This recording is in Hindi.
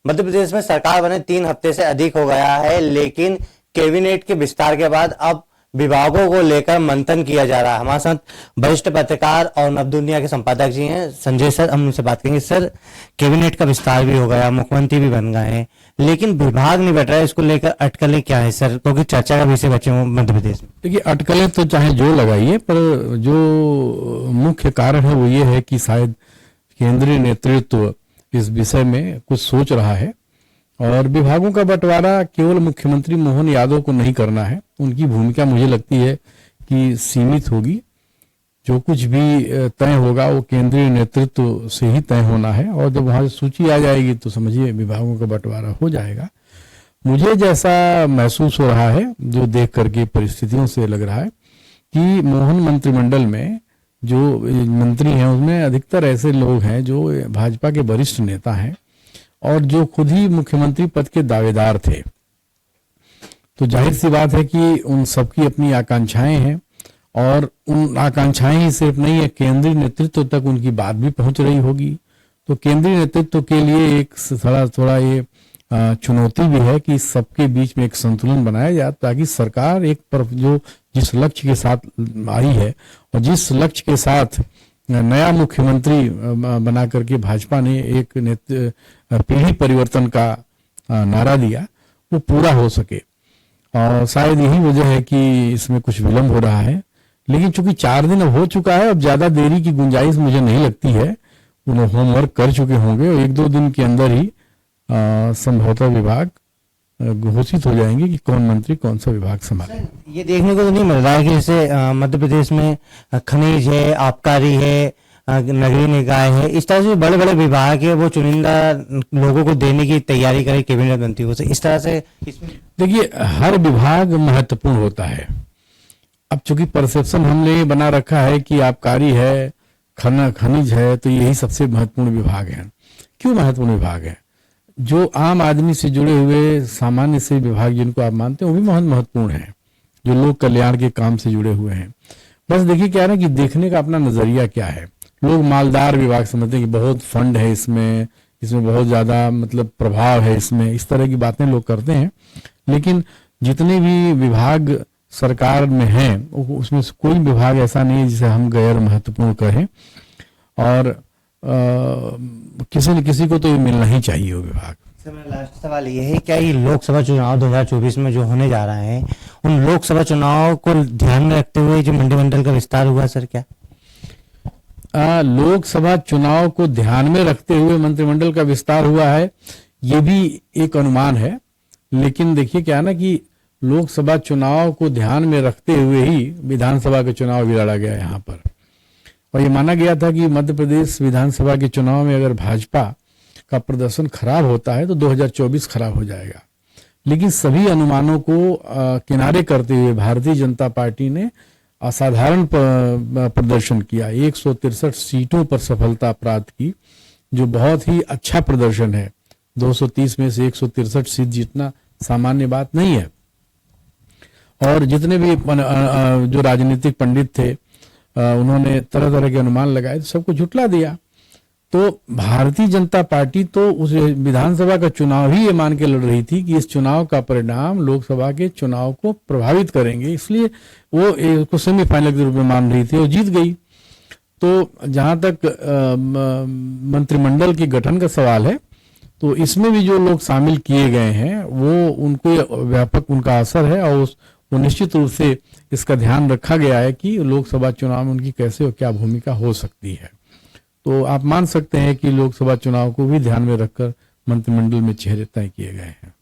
मध्य प्रदेश में सरकार बने 3 हफ्ते से अधिक हो गया है, लेकिन कैबिनेट के विस्तार के बाद अब विभागों को लेकर मंथन किया जा रहा है। हमारे साथ वरिष्ठ पत्रकार और नवदुनिया के संपादक जी हैं, संजय सर, हम उनसे बात करेंगे। सर, कैबिनेट का विस्तार भी हो गया, मुख्यमंत्री भी बन गए हैं, लेकिन विभाग नहीं बैठ रहा है, इसको लेकर अटकलें क्या है सर? क्योंकि चर्चा का विषय बचे हुए मध्य प्रदेश में। देखिए, अटकलें तो चाहे जो लगाइए, पर जो मुख्य कारण है वो ये है कि शायद केंद्रीय नेतृत्व इस विषय में कुछ सोच रहा है और विभागों का बंटवारा केवल मुख्यमंत्री मोहन यादव को नहीं करना है। उनकी भूमिका मुझे लगती है कि सीमित होगी। जो कुछ भी तय होगा वो केंद्रीय नेतृत्व से ही तय होना है और जब वहां सूची आ जाएगी तो समझिए विभागों का बंटवारा हो जाएगा। मुझे जैसा महसूस हो रहा है, जो देख करके परिस्थितियों से लग रहा है कि मोहन मंत्रिमंडल में जो मंत्री हैं उसमें अधिकतर ऐसे लोग हैं जो भाजपा के वरिष्ठ नेता हैं और जो खुद ही मुख्यमंत्री पद के दावेदार थे। तो जाहिर सी बात है कि उन सबकी अपनी आकांक्षाएं हैं और उन आकांक्षाएं ही सिर्फ नहीं है, केंद्रीय नेतृत्व तक उनकी बात भी पहुंच रही होगी। तो केंद्रीय नेतृत्व के लिए एक थोड़ा ये चुनौती भी है कि सबके बीच में एक संतुलन बनाया जाए ताकि सरकार एक पर जो जिस लक्ष्य के साथ आई है और जिस लक्ष्य के साथ नया मुख्यमंत्री बना करके भाजपा ने एक पीढ़ी परिवर्तन का नारा दिया, वो पूरा हो सके। और शायद यही वजह है कि इसमें कुछ विलंब हो रहा है, लेकिन चूंकि 4 दिन अब हो चुका है, अब ज्यादा देरी की गुंजाइश मुझे नहीं लगती है। उन्हें होमवर्क कर चुके होंगे और 1-2 दिन के अंदर ही संभवतः विभाग घोषित हो जाएंगे कि कौन मंत्री कौन सा विभाग संभाले। ये देखने को तो नहीं मिल रहा है कि जैसे मध्य प्रदेश में खनिज है, आबकारी है, नगरीय निकाय है, इस तरह से बड़े बड़े विभाग है वो चुनिंदा लोगों को देने की तैयारी करे कैबिनेट मंत्री को। इस तरह से देखिए, हर विभाग महत्वपूर्ण होता है। अब चूंकि परसेप्शन हमने बना रखा है कि आबकारी है, खनिज है, तो यही सबसे महत्वपूर्ण विभाग है। क्यों महत्वपूर्ण विभाग है? जो आम आदमी से जुड़े हुए सामान्य से विभाग जिनको आप मानते हैं वो भी बहुत महत्वपूर्ण है, जो लोक कल्याण के काम से जुड़े हुए हैं। बस देखिए क्या है ना कि देखने का अपना नजरिया क्या है। लोग मालदार विभाग समझते हैं कि बहुत फंड है इसमें बहुत ज्यादा मतलब प्रभाव है इसमें, इस तरह की बातें लोग करते हैं। लेकिन जितने भी विभाग सरकार में हैं उसमें से कोई विभाग ऐसा नहीं है जिसे हम गैर महत्वपूर्ण कहें और किसी न किसी को तो ये मिलना ही चाहिए वो विभाग। सर, मेरा लास्ट सवाल ये है, क्या ये लोकसभा चुनाव 2024 में जो होने जा रहा है, उन लोकसभा चुनाव को ध्यान में रखते हुए जो मंत्रिमंडल का विस्तार हुआ सर? क्या लोकसभा चुनाव को ध्यान में रखते हुए मंत्रिमंडल का विस्तार हुआ है, ये भी एक अनुमान है। लेकिन देखिए क्या है ना कि लोकसभा चुनाव को ध्यान में रखते हुए ही विधानसभा का चुनाव भी लड़ा गया यहाँ पर और ये माना गया था कि मध्य प्रदेश विधानसभा के चुनाव में अगर भाजपा का प्रदर्शन खराब होता है तो 2024 खराब हो जाएगा। लेकिन सभी अनुमानों को किनारे करते हुए भारतीय जनता पार्टी ने असाधारण प्रदर्शन किया। 163 सीटों पर सफलता प्राप्त की, जो बहुत ही अच्छा प्रदर्शन है। 230 में से 163 सीट जीतना सामान्य बात नहीं है। और जितने भी जो राजनीतिक पंडित थे उन्होंने तरह तरह के अनुमान लगाए, तो सबको झुटला दिया। तो भारतीय जनता पार्टी तो उस विधानसभा का चुनाव ही ये मान के लड़ रही थी कि इस चुनाव का परिणाम लोकसभा के चुनाव को प्रभावित करेंगे, इसलिए वो उसको सेमीफाइनल के रूप में मान रही थी और जीत गई। तो जहां तक मंत्रिमंडल के गठन का सवाल है, तो इसमें भी जो लोग शामिल किए गए हैं वो उनको व्यापक उनका असर है और वो निश्चित रूप से इसका ध्यान रखा गया है कि लोकसभा चुनाव में उनकी कैसे और क्या भूमिका हो सकती है। तो आप मान सकते हैं कि लोकसभा चुनाव को भी ध्यान में रखकर मंत्रिमंडल में चेहरे तय किए गए हैं।